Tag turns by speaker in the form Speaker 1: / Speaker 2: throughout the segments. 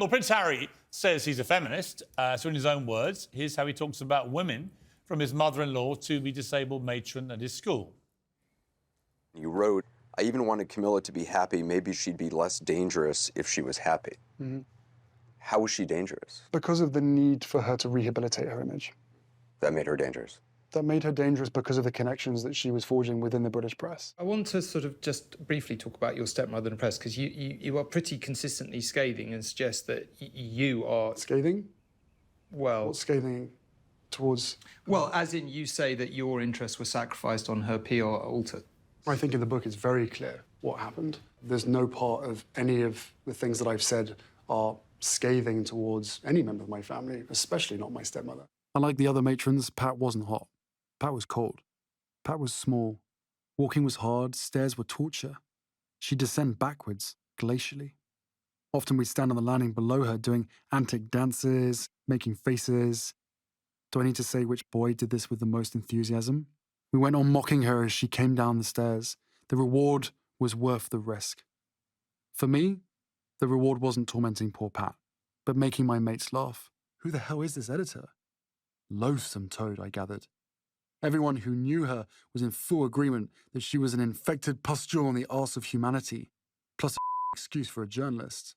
Speaker 1: Well, Prince Harry says he's a feminist, so in his own words, here's how he talks about women, from his mother-in-law to the disabled matron at his school.
Speaker 2: You wrote, I even wanted Camilla to be happy. Maybe she'd be less dangerous if she was happy.
Speaker 3: Mm-hmm.
Speaker 2: How was she dangerous?
Speaker 3: Because of the need for her to rehabilitate her image.
Speaker 2: That made her dangerous.
Speaker 3: That made her dangerous because of the connections that she was forging within the British press.
Speaker 4: I want to sort of just briefly talk about your stepmother in the press, because you are pretty consistently scathing and suggest that you are...
Speaker 3: Scathing?
Speaker 4: Well...
Speaker 3: What's scathing towards...
Speaker 4: Well, as in you say that your interests were sacrificed on her PR altar.
Speaker 3: I think in the book it's very clear what happened. There's no part of any of the things that I've said are scathing towards any member of my family, especially not my stepmother. Unlike the other matrons, Pat wasn't hot. Pat was cold. Pat was small. Walking was hard, stairs were torture. She'd descend backwards, glacially. Often we'd stand on the landing below her doing antic dances, making faces. Do I need to say which boy did this with the most enthusiasm? We went on mocking her as she came down the stairs. The reward was worth the risk. For me, the reward wasn't tormenting poor Pat, but making my mates laugh. Who the hell is this editor? Loathsome toad, I gathered. Everyone who knew her was in full agreement that she was an infected pustule on the arse of humanity, plus an excuse for a journalist.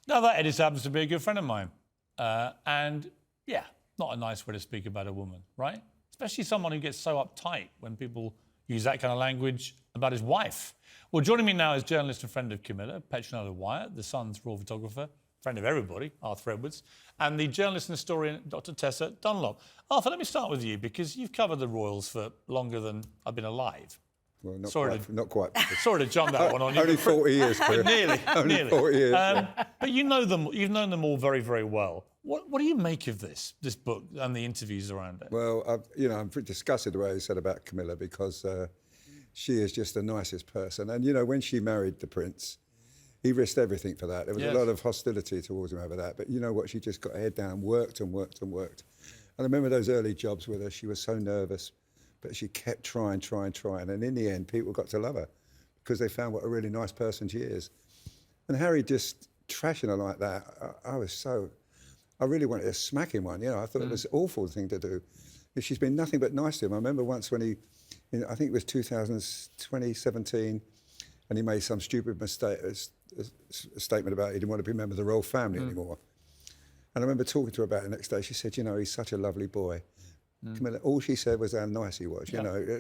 Speaker 1: Now, that editor happens to be a good friend of mine. And, yeah, not a nice way to speak about a woman, right? Especially someone who gets so uptight when people use that kind of language about his wife. Well, joining me now is journalist and friend of Camilla, Petronella Wyatt, the Sun's raw photographer, friend of everybody, Arthur Edwards, and the journalist and historian, Dr. Tessa Dunlop. Arthur, let me start with you, because you've covered the royals for longer than I've been alive.
Speaker 5: Well, not quite.
Speaker 1: Sorry to jump that one on you.
Speaker 5: Only 40 years,
Speaker 1: but nearly.
Speaker 5: Only 40 years.
Speaker 1: But you know them. You've known them all very, very well. What do you make of this book and the interviews around it?
Speaker 5: Well, I'm pretty disgusted the way he said about Camilla, because she is just the nicest person. And, when she married the prince, he risked everything for that. There was a lot of hostility towards him over that. But you know what? She just got her head down, worked and worked and worked. And I remember those early jobs with her. She was so nervous, but she kept trying. And in the end, people got to love her because they found what a really nice person she is. And Harry just trashing her like that, I really wanted to smack him one. I thought it was an awful thing to do. She's been nothing but nice to him. I remember once when I think it was 2017, and he made some stupid mistake, a statement about he didn't want to be a member of the royal family anymore. And I remember talking to her about it the next day. She said, he's such a lovely boy. Camilla, all she said was how nice he was,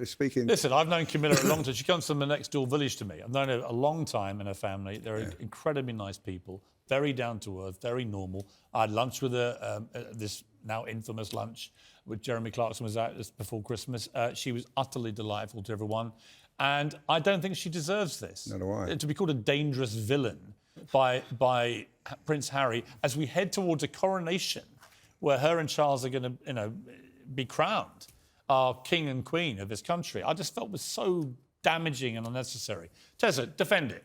Speaker 5: speaking...
Speaker 1: Listen, I've known Camilla a long time. She comes from the next door village to me. I've known her a long time in her family. They're incredibly nice people, very down to earth, very normal. I had lunch with her, this now infamous lunch with Jeremy Clarkson was out just before Christmas. She was utterly delightful to everyone. And I don't think she deserves this.
Speaker 5: No, do I.
Speaker 1: To be called a dangerous villain by Prince Harry as we head towards a coronation where her and Charles are going to, be crowned king and queen of this country. I just felt was so damaging and unnecessary. Tessa, defend it.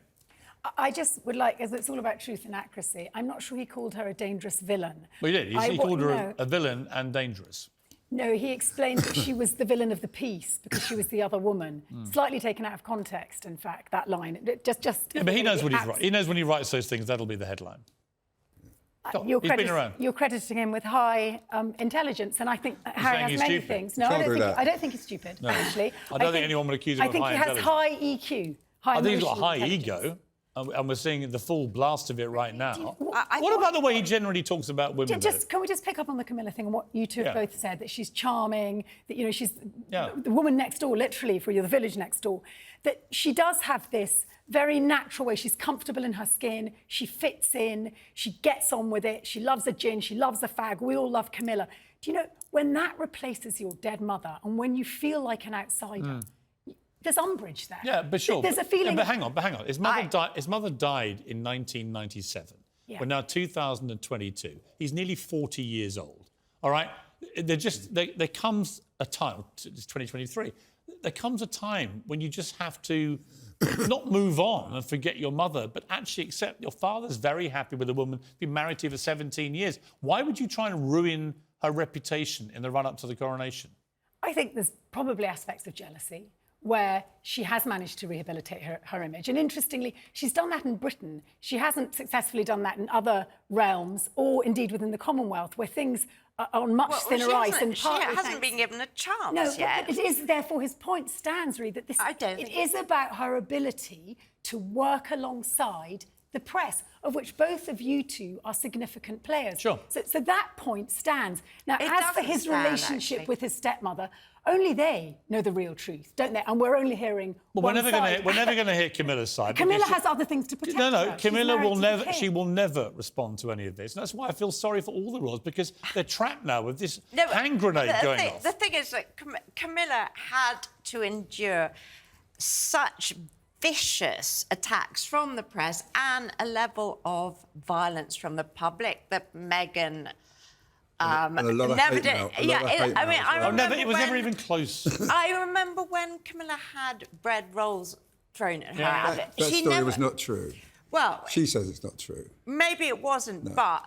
Speaker 6: I just would like, as it's all about truth and accuracy, I'm not sure he called her a dangerous villain.
Speaker 1: Well, he did. He called her a villain and dangerous.
Speaker 6: No, he explained that she was the villain of the piece because she was the other woman. Slightly taken out of context, in fact, that line. Just.
Speaker 1: Yeah, but he knows what he's right. He knows when he writes those things, that'll be the headline.
Speaker 6: You're
Speaker 1: been around.
Speaker 6: You're crediting him with high intelligence, and I think Harry has many things. No, I don't think he's stupid, actually.
Speaker 1: I don't think anyone would accuse him of high intelligence.
Speaker 6: I think he has high EQ.
Speaker 1: I think he's got a high ego, and we're seeing the full blast of it right now. What about the way he generally talks about women?
Speaker 6: Can we just pick up on the Camilla thing and what you two have both said, that she's charming, that, she's the woman next door, literally, for you, the village next door, that she does have this very natural way. She's comfortable in her skin, she fits in, she gets on with it, she loves a gin, she loves a fag, we all love Camilla. Do you know, when that replaces your dead mother and when you feel like an outsider, there's umbrage there.
Speaker 1: Yeah, but sure.
Speaker 6: There's a feeling...
Speaker 1: But hang on. His mother died in 1997. Yeah. We're now 2022. He's nearly 40 years old, all right? There comes a time, it's 2023, there comes a time when you just have to not move on and forget your mother, but actually accept your father's very happy with a woman, been married to you for 17 years. Why would you try and ruin her reputation in the run-up to the coronation?
Speaker 6: I think there's probably aspects of jealousy. where she has managed to rehabilitate her image. And interestingly, she's done that in Britain. She hasn't successfully done that in other realms, or indeed within the Commonwealth, where things are on much thinner ice. And
Speaker 7: she hasn't been given a chance yet.
Speaker 6: It is, therefore, his point stands, really, that it is about her ability to work alongside the press, of which both of you two are significant players.
Speaker 1: Sure.
Speaker 6: So that point stands. Now, as for his relationship with his stepmother, only they know the real truth, don't they? And we're only hearing
Speaker 1: we're never going to hear Camilla's side.
Speaker 6: Camilla has other things to protect.
Speaker 1: No, Camilla will never. She will never respond to any of this. And that's why I feel sorry for all the royals, because they're trapped now with this hand grenade going off.
Speaker 7: The thing is that Camilla had to endure such vicious attacks from the press and a level of violence from the public that Meghan never did.
Speaker 1: It was never even close.
Speaker 7: I remember when Camilla had bread rolls thrown at her.
Speaker 5: That story was not true.
Speaker 7: Well,
Speaker 5: she says it's not true.
Speaker 7: Maybe it wasn't, but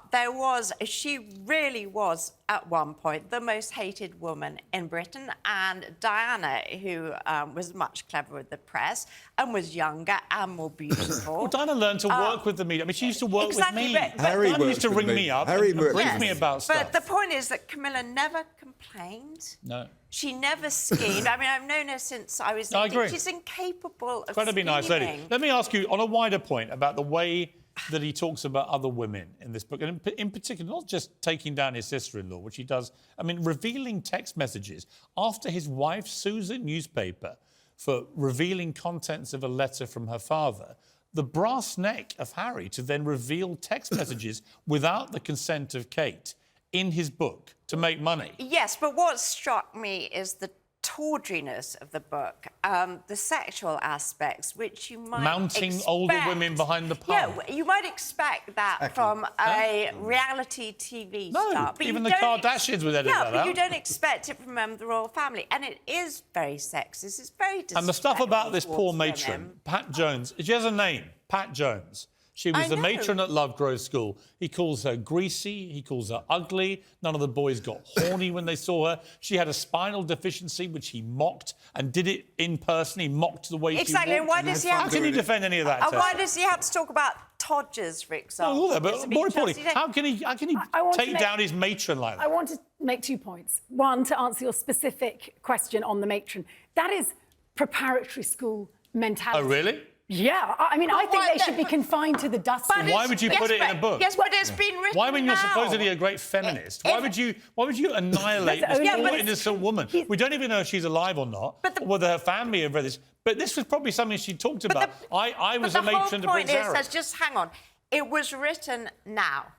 Speaker 7: she really was, at one point, the most hated woman in Britain. And Diana, who was much cleverer with the press and was younger and more beautiful.
Speaker 1: Well, Diana learned to work with the media. I mean, she used to work with me.
Speaker 5: Harry
Speaker 1: used to ring me up and brief me about stuff.
Speaker 7: But the point is that Camilla never complained.
Speaker 1: No.
Speaker 7: She never schemed. I mean, I've known her since I was 18.
Speaker 1: I agree.
Speaker 7: She's incapable of
Speaker 1: Incredibly nice lady. Let me ask you, on a wider point, about the way that he talks about other women in this book, and in particular, not just taking down his sister-in-law, which he does, I mean, revealing text messages after his wife sues a newspaper for revealing contents of a letter from her father. The brass neck of Harry to then reveal text messages without the consent of Kate in his book to make money.
Speaker 7: Yes, but what struck me is the tawdriness of the book, the sexual aspects, which you might
Speaker 1: mounting older women behind the pub.
Speaker 7: Yeah, you might expect that from a reality TV star.
Speaker 1: But even the Kardashians would edit that out.
Speaker 7: Yeah, but you don't expect it from the royal family. And it is very sexist. It's very disrespectful.
Speaker 1: And the stuff about this poor matron, Pat Jones, she has a name, Pat Jones. She was the matron at Lovegrove School. He calls her greasy. He calls her ugly. None of the boys got horny when they saw her. She had a spinal deficiency, which he mocked and did it in person. He mocked the way she walked.
Speaker 7: Exactly. And why does he have
Speaker 1: How can you defend any of that?
Speaker 7: And why does he have to talk about Todgers, for example?
Speaker 1: Oh, but more importantly, how can he take down his matron like that?
Speaker 6: I want to make 2 points. One, to answer your specific question on the matron. That is preparatory school mentality.
Speaker 1: Oh, really?
Speaker 6: Yeah, I mean, I think they should be confined to the dustbin.
Speaker 1: Why would you put it in a book?
Speaker 7: Yes, but it's been written.
Speaker 1: Why, when you're supposedly a great feminist, why would you annihilate this poor innocent woman? We don't even know if she's alive or not, or whether her family have read this. But this was probably something she talked about. I was a matron to Prince Harry.
Speaker 7: Just hang on. It was written now.